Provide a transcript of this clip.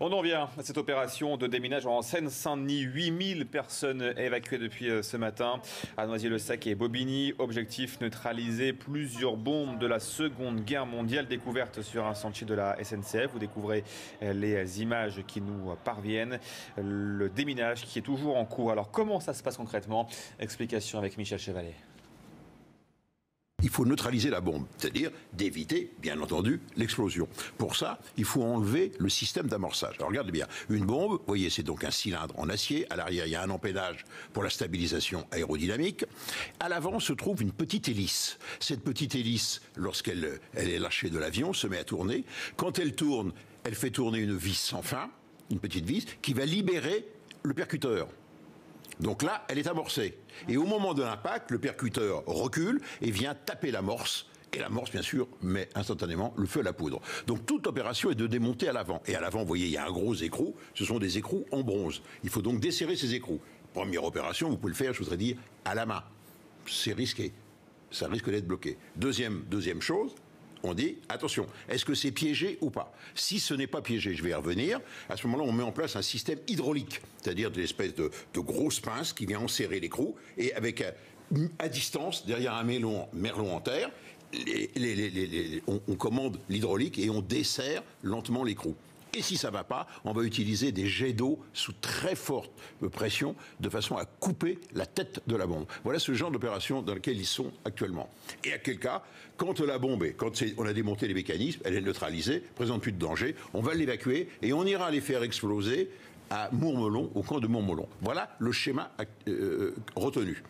On en vient à cette opération de déminage en Seine-Saint-Denis. 8000 personnes évacuées depuis ce matin à Noisy-le-Sec et Bobigny. Objectif, neutraliser plusieurs bombes de la Seconde Guerre mondiale découvertes sur un sentier de la SNCF. Vous découvrez les images qui nous parviennent. Le déminage qui est toujours en cours. Alors comment ça se passe concrètement? Explication avec Michel Chevalet. Il faut neutraliser la bombe, c'est-à-dire d'éviter, bien entendu, l'explosion. Pour ça, il faut enlever le système d'amorçage. Alors regardez bien, une bombe, vous voyez, c'est donc un cylindre en acier. À l'arrière, il y a un empennage pour la stabilisation aérodynamique. À l'avant se trouve une petite hélice. Cette petite hélice, lorsqu'elle est lâchée de l'avion, se met à tourner. Quand elle tourne, elle fait tourner une vis sans fin, une petite vis, qui va libérer le percuteur. Donc là, elle est amorcée. Et au moment de l'impact, le percuteur recule et vient taper l'amorce. Et l'amorce, bien sûr, met instantanément le feu à la poudre. Donc toute l'opération est de démonter à l'avant. Et à l'avant, vous voyez, il y a un gros écrou. Ce sont des écrous en bronze. Il faut donc desserrer ces écrous. Première opération, vous pouvez le faire, je voudrais dire, à la main. C'est risqué. Ça risque d'être bloqué. Deuxième chose, on dit, attention, est-ce que c'est piégé ou pas? Si ce n'est pas piégé, je vais y revenir, à ce moment-là, on met en place un système hydraulique, c'est-à-dire des espèces de grosses pinces qui viennent enserrer l'écrou, et avec, à distance, derrière un merlon en terre, on commande l'hydraulique et on desserre lentement l'écrou. Et si ça ne va pas, on va utiliser des jets d'eau sous très forte pression de façon à couper la tête de la bombe. Voilà ce genre d'opération dans laquelle ils sont actuellement. Et à quel cas, quand la bombe on a démonté les mécanismes, elle est neutralisée, présente plus de danger, on va l'évacuer et on ira les faire exploser à Mourmelon, au camp de Mourmelon. Voilà le schéma retenu.